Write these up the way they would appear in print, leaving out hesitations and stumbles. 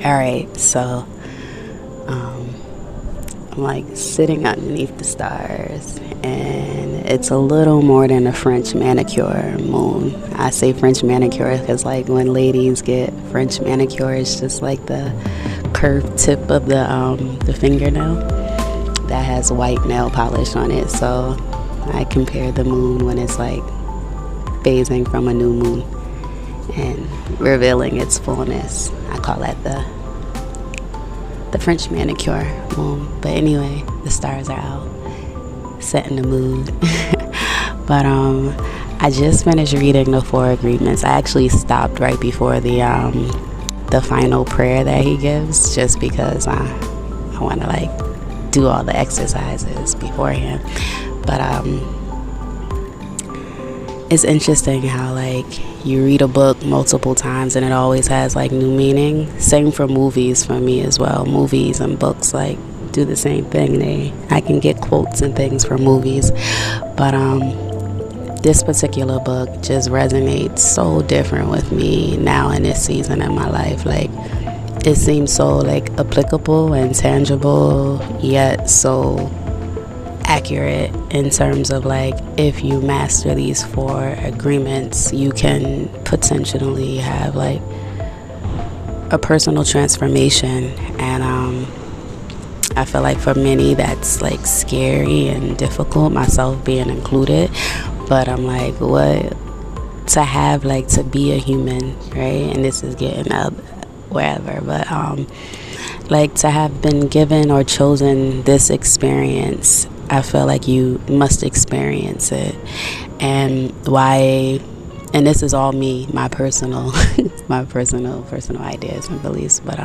Alright, so I'm like sitting underneath the stars, and it's a little more than a French manicure moon. I say French manicure because, like, when ladies get French manicure, it's just like the curved tip of the fingernail that has white nail polish on it. So I compare the moon when it's like phasing from a new moon and revealing its fullness. I call that the French manicure moon. But anyway, the stars are out, setting the mood. But I just finished reading the Four Agreements. I actually stopped right before the final prayer that he gives, just because I want to like do all the exercises beforehand. But it's interesting how like you read a book multiple times and it always has like new meaning. Same for movies for me as well. Movies and books like do the same thing. I can get quotes and things from movies, but this particular book just resonates so different with me now in this season in my life. Like, it seems so like applicable and tangible, yet so accurate in terms of like, if you master these four agreements, you can potentially have like a personal transformation. And I feel like for many that's like scary and difficult, myself being included. But I'm like, what to have, like, to be a human, right? And this is getting up wherever, but like to have been given or chosen this experience, I feel like you must experience it. And why, and this is all me, my personal my personal ideas and beliefs, but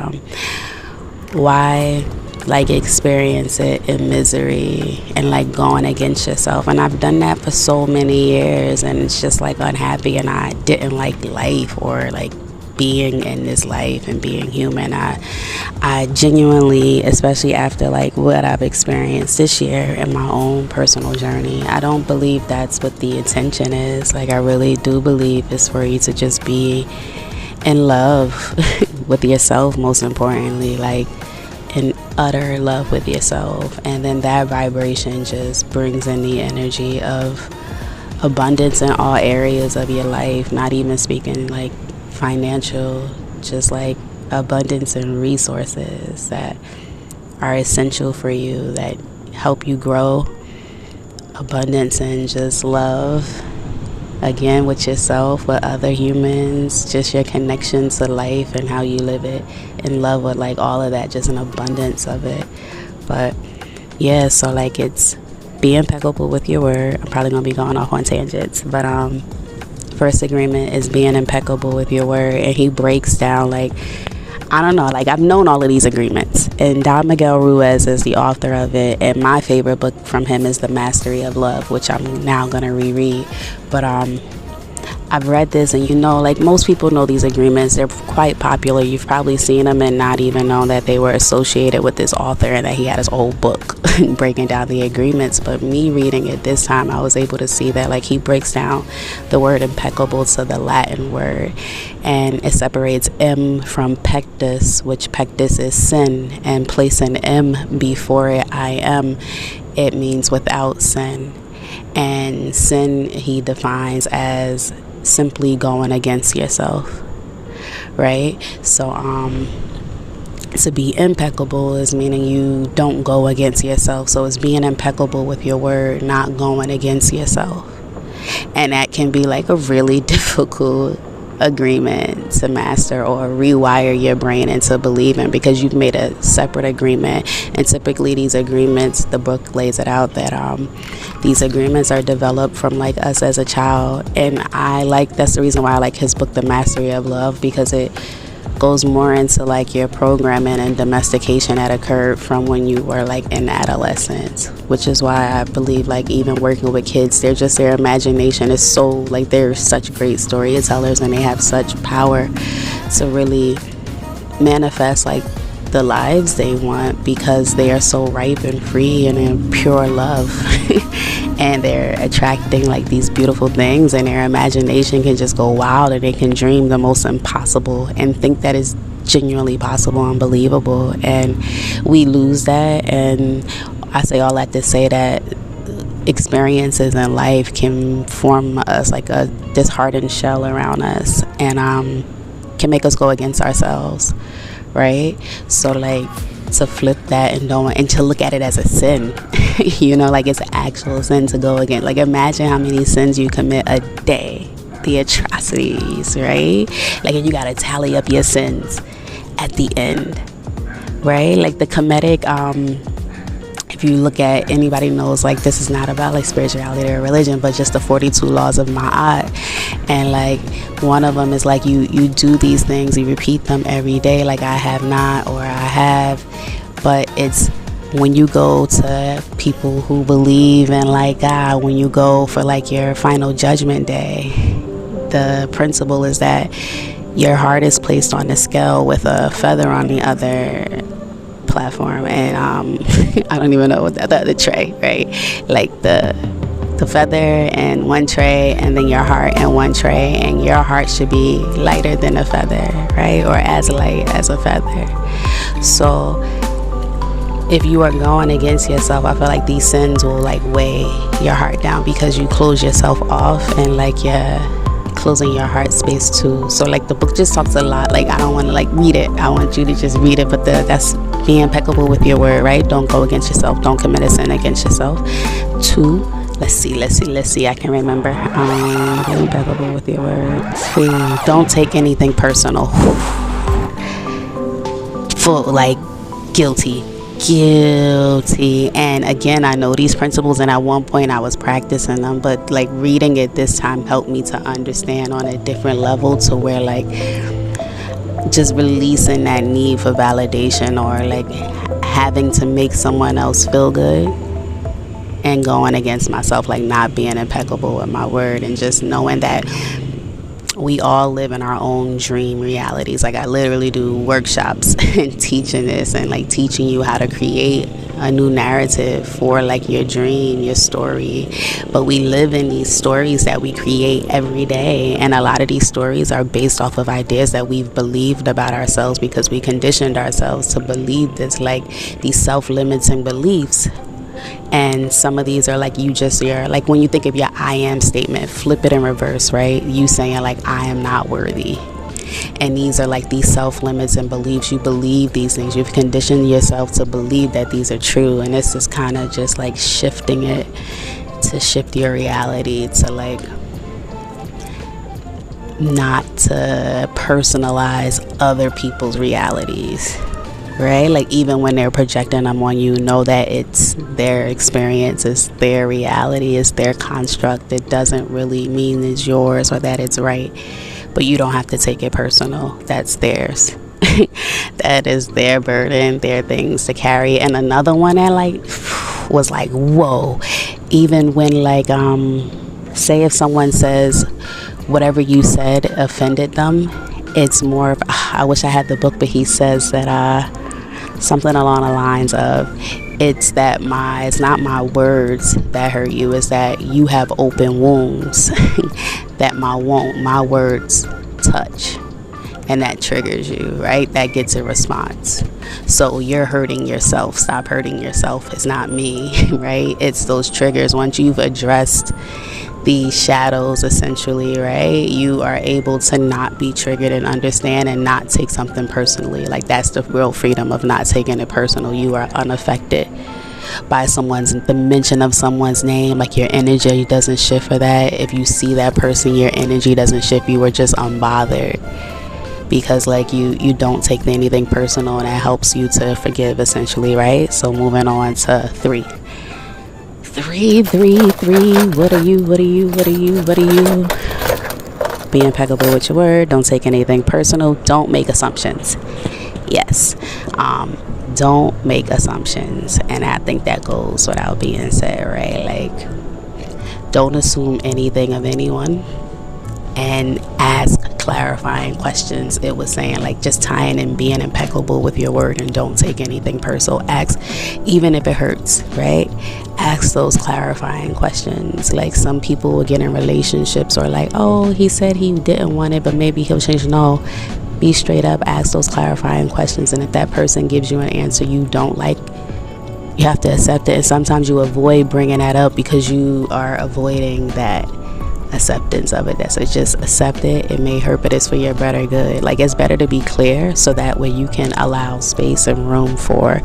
why like experience it in misery and like going against yourself? And I've done that for so many years, and it's just like unhappy, and I didn't like life or like being in this life and being human. I genuinely, especially after like what I've experienced this year in my own personal journey, I don't believe that's what the intention is. Like, I really do believe it's for you to just be in love with yourself, most importantly, like in utter love with yourself. And then that vibration just brings in the energy of abundance in all areas of your life, not even speaking like financial, just like abundance and resources that are essential for you, that help you grow, abundance and just love, again, with yourself, with other humans, just your connection to life and how you live it, in love with like all of that, just an abundance of it. But yeah, so like, it's be impeccable with your word. I'm probably gonna be going off on tangents, but first agreement is being impeccable with your word. And he breaks down, like, I don't know, like, I've known all of these agreements, and Miguel Ruiz is the author of it, and my favorite book from him is The Mastery of Love, which I'm now gonna reread. But I've read this, and like, most people know these agreements. They're quite popular. You've probably seen them and not even known that they were associated with this author and that he had his whole book breaking down the agreements. But me reading it this time, I was able to see that, like, he breaks down the word impeccable to the Latin word, and it separates M from pectus, which pectus is sin, and placing M before it, I am, it means without sin. And sin he defines as simply going against yourself, right? So to be impeccable is meaning you don't go against yourself. So it's being impeccable with your word, not going against yourself. And that can be like a really difficult agreement to master or rewire your brain into believing, because you've made a separate agreement. And typically these agreements, the book lays it out that these agreements are developed from like us as a child. And that's the reason why I like his book, The Mastery of Love, because it goes more into like your programming and domestication that occurred from when you were like in adolescence, which is why I believe like even working with kids, their imagination is so like, they're such great storytellers, and they have such power to really manifest like the lives they want, because they are so ripe and free and in pure love. And they're attracting like these beautiful things, and their imagination can just go wild, and they can dream the most impossible and think that is genuinely possible and believable, and we lose that. And I say all that to say that experiences in life can form us like a disheartened shell around us, and can make us go against ourselves, right? So like, to flip that and to look at it as a sin, like it's an actual sin to go against. Like, imagine how many sins you commit a day, the atrocities, right? Like, and you gotta tally up your sins at the end, right? Like the comedic, if you look at, anybody knows, like, this is not about like spirituality or religion, but just the 42 laws of Ma'at. And like, one of them is like, you do these things, you repeat them every day, like I have not, or I have. But it's when you go to people who believe in like God, when you go for like your final judgment day, the principle is that your heart is placed on the scale with a feather on the other platform, and I don't even know what the tray, right? Like the feather in one tray, and then your heart in one tray, and your heart should be lighter than a feather, right? Or as light as a feather. So if you are going against yourself, I feel like these sins will like weigh your heart down, because you close yourself off, and like you're closing your heart space too. So like, the book just talks a lot. Like, I don't want to like read it, I want you to just read it, but that's be impeccable with your word, right? Don't go against yourself, don't commit a sin against yourself. 2, let's see, I can remember, be impeccable with your word. 3, don't take anything personal. Full like guilty. And again, I know these principles, and at one point I was practicing them, but like reading it this time helped me to understand on a different level, to where like just releasing that need for validation, or like having to make someone else feel good, and going against myself, like not being impeccable with my word, and just knowing that we all live in our own dream realities. Like, I literally do workshops and teaching this, and like teaching you how to create a new narrative for like your dream, your story. But we live in these stories that we create every day, and a lot of these stories are based off of ideas that we've believed about ourselves, because we conditioned ourselves to believe this, like these self-limiting beliefs. And some of these are like, you're like, when you think of your I am statement, flip it in reverse, right? You saying like, I am not worthy. And these are like these self-limits and beliefs. You believe these things, you've conditioned yourself to believe that these are true. And it's just kind of just like shifting it, to shift your reality, to like not to personalize other people's realities, right? Like, even when they're projecting them on you, know that it's their experience, it's their reality, it's their construct. It doesn't really mean it's yours or that it's right, but you don't have to take it personal. That's theirs. That is their burden, their things to carry. And another one that like was like, whoa, even when like say if someone says whatever you said offended them, it's more of, I wish I had the book, but he says that something along the lines of, it's not my words that hurt you, it's that you have open wounds that my words touch, and that triggers you, right? That gets a response. So you're hurting yourself. Stop hurting yourself. It's not me, right? It's those triggers. Once you've addressed the shadows, essentially, right, you are able to not be triggered and understand and not take something personally. Like, that's the real freedom of not taking it personal. You are unaffected by the mention of someone's name. Like, your energy doesn't shift for that. If you see that person, your energy doesn't shift. You were just unbothered, because like you don't take anything personal, and that helps you to forgive, essentially, right? So moving on to 3. What are you? Be impeccable with your word. Don't take anything personal. Don't make assumptions. Yes. Don't make assumptions. And I think that goes without being said, right? Like, don't assume anything of anyone, and ask clarifying questions. It was saying like, just tying and being impeccable with your word, and don't take anything personal. Ask, even if it hurts, right? Ask those clarifying questions. Like, some people will get in relationships, or like, oh, he said he didn't want it, but maybe he'll change. No, Be straight up, ask those clarifying questions, and if that person gives you an answer you don't like, you have to accept it. And sometimes you avoid bringing that up because you are avoiding that acceptance of it. So just accept it. It may hurt, but it's for your better good. Like, it's better to be clear so that way you can allow space and room for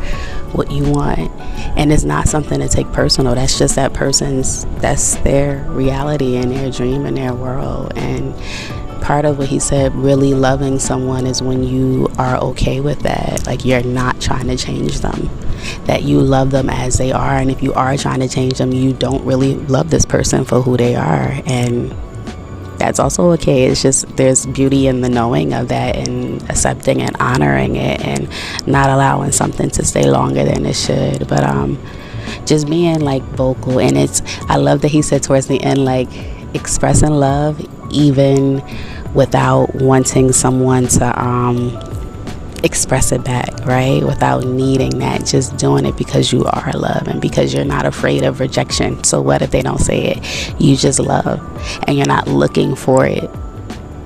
what you want. And it's not something to take personal. That's just that person's, that's their reality and their dream and their world. And part of what he said, really loving someone, is when you are okay with that. Like, you're not trying to change them, that you love them as they are. And if you are trying to change them, you don't really love this person for who they are. And that's also okay. It's just, there's beauty in the knowing of that and accepting and honoring it and not allowing something to stay longer than it should. But just being like vocal. And I love that he said towards the end, like, expressing love even without wanting someone to express it back, right? Without needing that, just doing it because you are love and because you're not afraid of rejection. So what if they don't say it? You just love, and you're not looking for it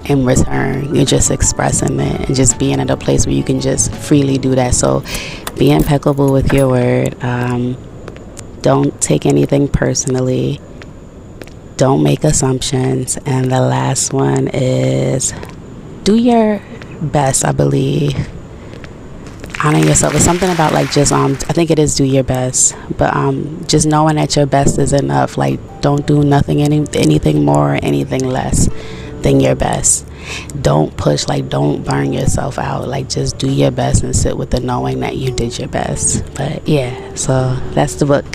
in return. You're just expressing it and just being at a place where you can just freely do that. So be impeccable with your word. Don't take anything personally. Don't make assumptions. And the last one is do your best, I believe. Honor yourself. It's something about like just I think it is do your best, but just knowing that your best is enough. Like, don't do anything more or anything less than your best. Don't push, like, don't burn yourself out. Like, just do your best and sit with the knowing that you did your best. But yeah, so that's the book.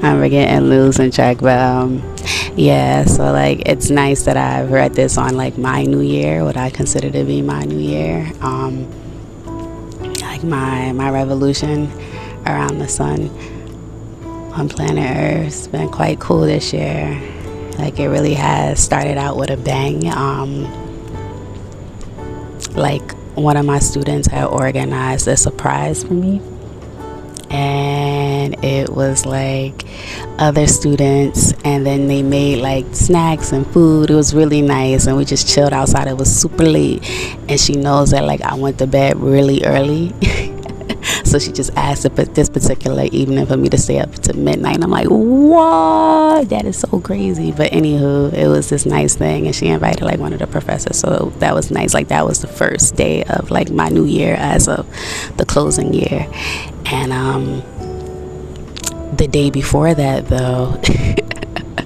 I'm getting losing track, but yeah, so like, it's nice that I've read this on like my new year, what I consider to be my new year, like my revolution around the sun on planet Earth. It's been quite cool this year. Like, it really has started out with a bang. Like, one of my students had organized a surprise for me, and it was like other students, and then they made like snacks and food. It was really nice, and we just chilled outside. It was super late, and she knows that like I went to bed really early. So she just asked this particular evening for me to stay up to midnight. And I'm like, what? That is so crazy. But anywho, it was this nice thing, and she invited like one of the professors, so that was nice. Like, that was the first day of like my new year as of the closing year. And the day before that, though,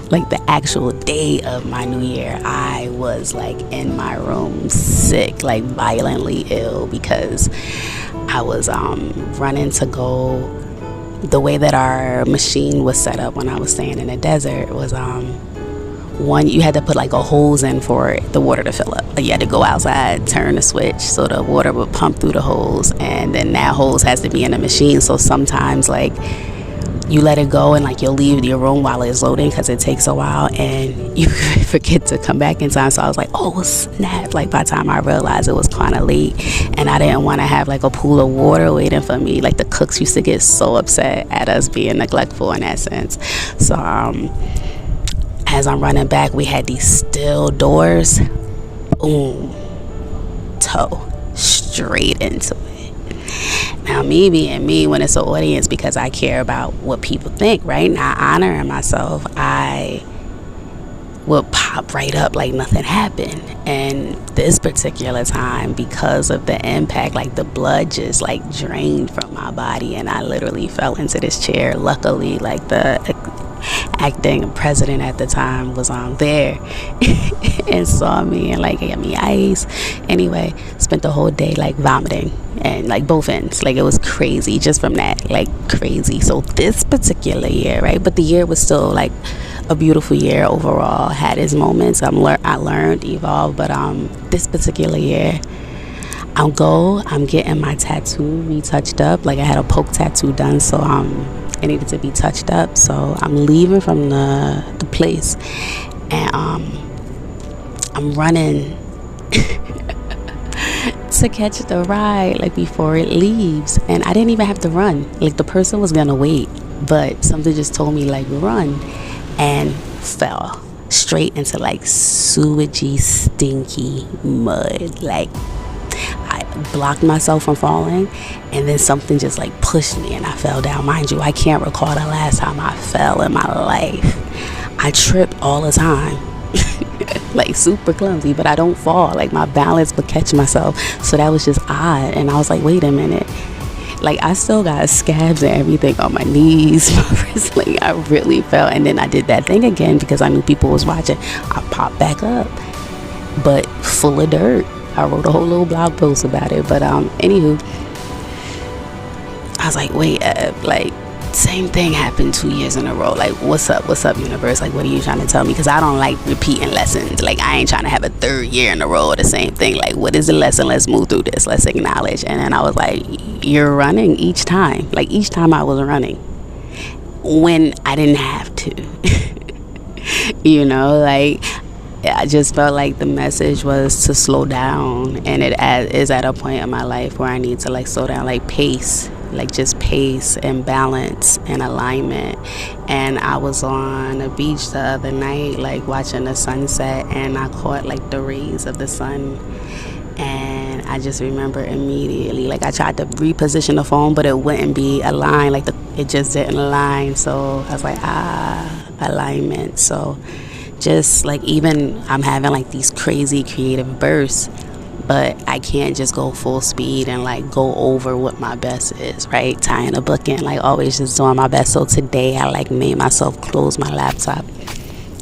like the actual day of my new year, I was like in my room sick, like violently ill, because I was running to go. The way that our machine was set up when I was staying in the desert was one, you had to put like a hose in for the water to fill up. Like, you had to go outside, turn the switch so the water would pump through the hose, and then that hose has to be in the machine. So sometimes like you let it go and like you'll leave your room while it's loading because it takes a while, and you forget to come back in time. So I was like, oh snap. Like, by the time I realized, it was kind of late, and I didn't want to have like a pool of water waiting for me. Like, the cooks used to get so upset at us being neglectful in that sense. So as I'm running back, we had these steel doors. Boom, toe straight into it. Now, me being me, when it's an audience, because I care about what people think, right? Now, honoring myself, I will pop right up like nothing happened. And this particular time, because of the impact, like the blood just like drained from my body, and I literally fell into this chair. Luckily, like the acting president at the time was there and saw me and like gave me ice. Anyway, spent the whole day like vomiting, and like both ends. Like, it was crazy just from that, like crazy. So this particular year, right, but the year was still like a beautiful year overall. Had its moments. I learned, evolved, but this particular year, I'm getting my tattoo retouched up. Like, I had a poke tattoo done, so it needed to be touched up. So I'm leaving from the place, and I'm running to catch the ride like before it leaves, and I didn't even have to run. Like, the person was gonna wait, but something just told me like run, and fell. straight into like sewagey, stinky mud. Like, I blocked myself from falling, and then something just like pushed me and I fell down. Mind you, I can't recall the last time I fell in my life. I trip all the time. Like super clumsy, but I don't fall. Like my balance would catch myself. So that was just odd. And I was like, wait a minute. Like I still got scabs and everything on my knees, my wrist. Like I really fell. And then I did that thing again because I knew people was watching. I popped back up, but full of dirt. I wrote a whole little blog post about it. But anywho, I was like, wait, like same thing happened 2 years in a row. Like, what's up, universe? Like, what are you trying to tell me? Because I don't like repeating lessons. Like, I ain't trying to have a third year in a row of the same thing. Like, what is the lesson? Let's move through this. Let's acknowledge. And then I was like, you're running each time. Like, each time I was running when I didn't have to. You know, like, I just felt like the message was to slow down. And it is at a point in my life where I need to, like, slow down, like, pace. Like just pace and balance and alignment. And I was on a beach the other night, like watching the sunset, and I caught like the rays of the sun, and I just remember immediately, like I tried to reposition the phone, but it wouldn't be aligned, like it just didn't align. So I was like, alignment. So just like, even I'm having like these crazy creative bursts, but I can't just go full speed and like go over what my best is, right? Tying a book in, like always just doing my best. So today I like made myself close my laptop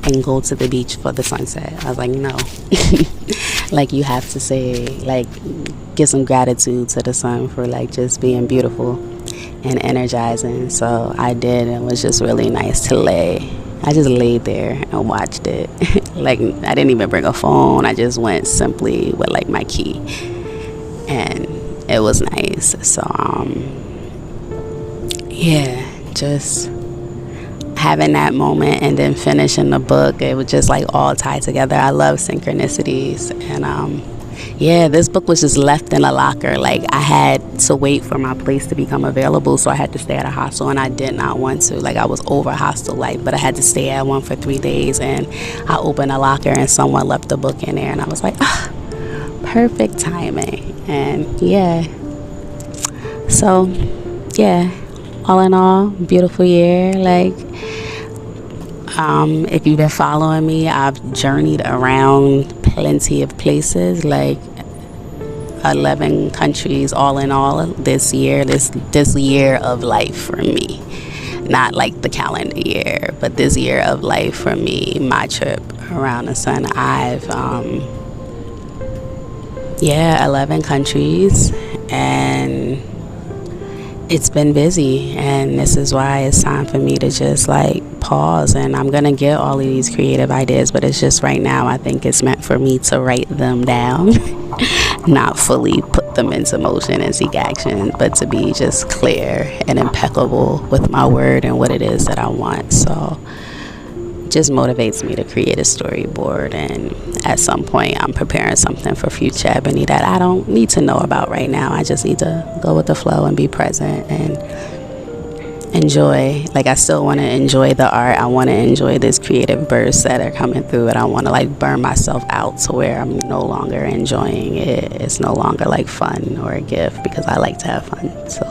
and go to the beach for the sunset. I was like, no. Like you have to say, like, give some gratitude to the sun for like just being beautiful and energizing. So I did. It was just really nice to lay. I just laid there and watched it. Like, I didn't even bring a phone. I just went simply with like my key, and it was nice. So yeah, just having that moment and then finishing the book, it was just like all tied together. I love synchronicities. And yeah, this book was just left in a locker. Like, I had to wait for my place to become available, so I had to stay at a hostel, and I did not want to. Like, I was over hostel life, but I had to stay at one for 3 days, and I opened a locker and someone left the book in there, and I was like, perfect timing. And yeah, so yeah, all in all, beautiful year. Like, if you've been following me, I've journeyed around plenty of places, like 11 countries all in all this year, this year of life for me. Not like the calendar year, but this year of life for me, my trip around the sun. I've 11 countries, and it's been busy, and this is why it's time for me to just like pause. And I'm gonna get all of these creative ideas, but it's just right now I think it's meant for me to write them down, not fully put them into motion and seek action, but to be just clear and impeccable with my word and what it is that I want. So it just motivates me to create a storyboard, and at some point I'm preparing something for future Ebony that I don't need to know about right now. I just need to go with the flow and be present and enjoy. Like, I still want to enjoy the art. I want to enjoy this creative bursts that are coming through, and I want to like burn myself out to where I'm no longer enjoying it. It's no longer like fun or a gift, because I like to have fun. So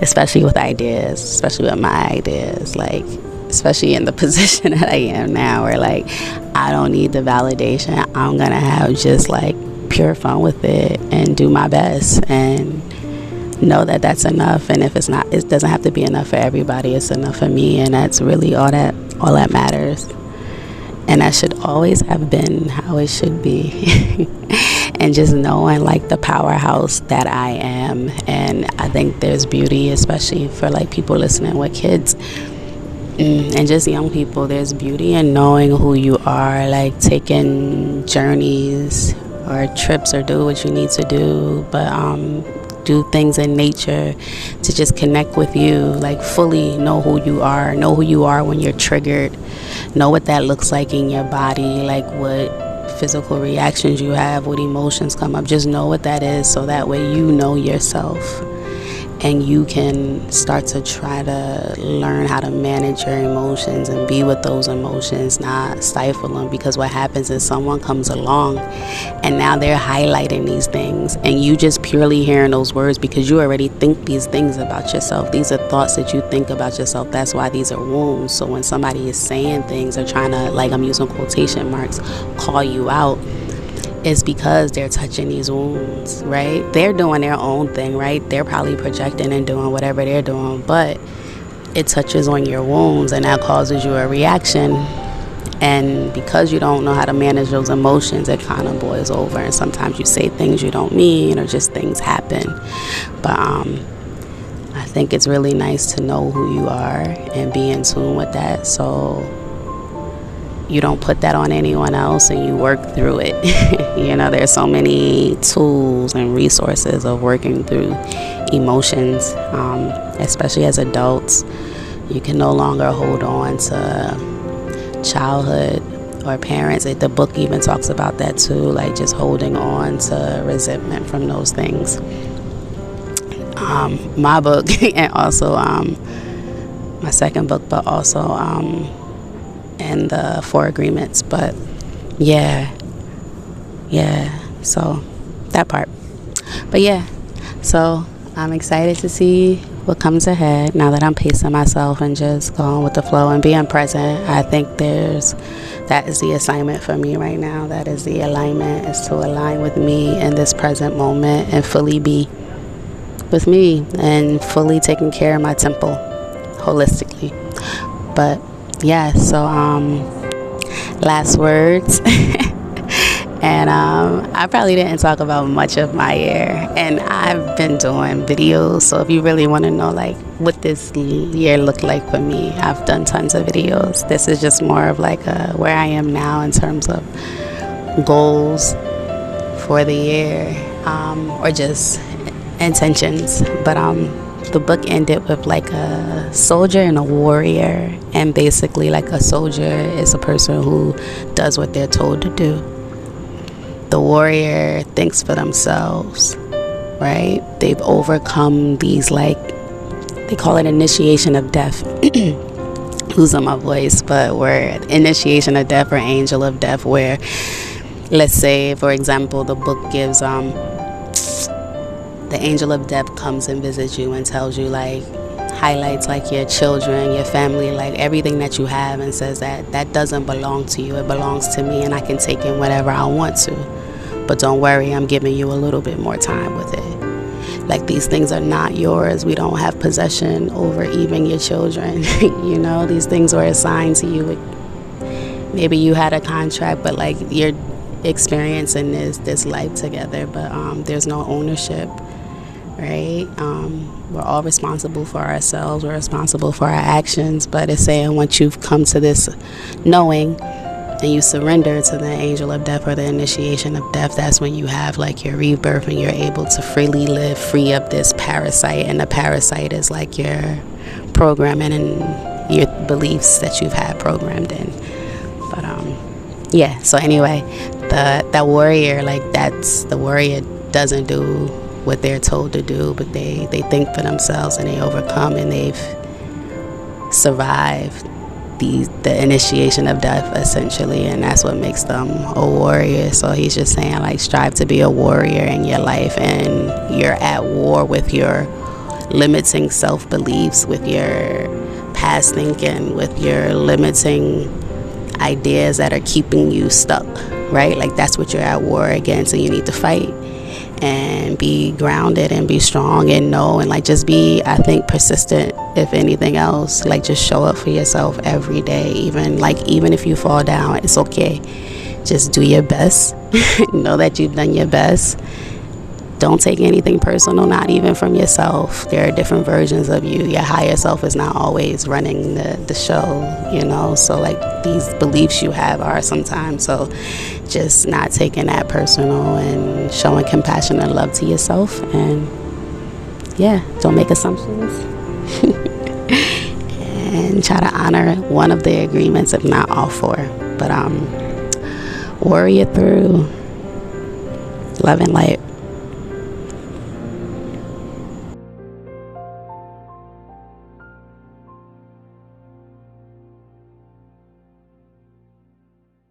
especially with ideas, especially with my ideas, like especially in the position that I am now, where like I don't need the validation. I'm gonna have just like pure fun with it and do my best, and know that that's enough. And if it's not, it doesn't have to be enough for everybody. It's enough for me, and that's really all that matters. And that should always have been how it should be. And just knowing like the powerhouse that I am. And I think there's beauty, especially for like people listening with kids and just young people. There's beauty in knowing who you are, like taking journeys or trips, or do what you need to do, but do things in nature to just connect with you, like fully know who you are when you're triggered, know what that looks like in your body, like what physical reactions you have, what emotions come up. Just know what that is, so that way you know yourself. and you can start to try to learn how to manage your emotions and be with those emotions, not stifle them. Because what happens is someone comes along and now they're highlighting these things, and you just purely hearing those words because you already think these things about yourself. These are thoughts that you think about yourself. That's why these are wounds. So when somebody is saying things or trying to, like, I'm using quotation marks, call you out, is because they're touching these wounds, right? They're doing their own thing, right? They're probably projecting and doing whatever they're doing, but it touches on your wounds, and that causes you a reaction. And because you don't know how to manage those emotions, it kind of boils over, and sometimes you say things you don't mean, or just things happen. But I think it's really nice to know who you are and be in tune with that, so you don't put that on anyone else and you work through it. You know, there's so many tools and resources of working through emotions, especially as adults. You can no longer hold on to childhood or parents. The book even talks about that too, like just holding on to resentment from those things. My book and also my second book, but also and the 4 agreements. But yeah, so that part. But yeah, so I'm excited to see what comes ahead now that I'm pacing myself and just going with the flow and being present. I think that is the assignment for me right now. That is the alignment, is to align with me in this present moment and fully be with me and fully taking care of my temple holistically. But yeah, so last words. And I probably didn't talk about much of my year, and I've been doing videos, so if you really want to know like what this year looked like for me, I've done tons of videos. This is just more of like where I am now in terms of goals for the year, or just intentions. But the book ended with like a soldier and a warrior, and basically like a soldier is a person who does what they're told to do. The warrior thinks for themselves, right? They've overcome these, like, they call it initiation of death. Losing my voice, but where initiation of death or angel of death, where let's say, for example, the book gives the angel of death comes and visits you and tells you, like, highlights like your children, your family, like everything that you have, and says that that doesn't belong to you, it belongs to me, and I can take in whatever I want to. But don't worry, I'm giving you a little bit more time with it. Like, these things are not yours. We don't have possession over even your children. You know, these things were assigned to you. Maybe you had a contract, but like you're experiencing this life together, but there's no ownership, right? We're all responsible for ourselves. We're responsible for our actions. But it's saying once you've come to this knowing and you surrender to the angel of death or the initiation of death, that's when you have like your rebirth and you're able to freely live free of this parasite. And the parasite is like your programming and your beliefs that you've had programmed in. But yeah, so anyway, that warrior, like, that's the warrior doesn't do what they're told to do, but they think for themselves and they overcome and they've survived the initiation of death, essentially, and that's what makes them a warrior. So he's just saying, like, strive to be a warrior in your life, and you're at war with your limiting self-beliefs, with your past thinking, with your limiting ideas that are keeping you stuck, right? Like, that's what you're at war against, and you need to fight and be grounded and be strong and know, and like just be, I think, persistent, if anything else. Like, just show up for yourself every day, even if you fall down, it's okay. Just do your best. Know that you've done your best. Don't take anything personal, not even from yourself. There are different versions of you. Your higher self is not always running the show, you know? So, like, these beliefs you have are sometimes. So, just not taking that personal and showing compassion and love to yourself. And, yeah, don't make assumptions. And try to honor one of the agreements, if not all 4. But, warrior through. Love and light.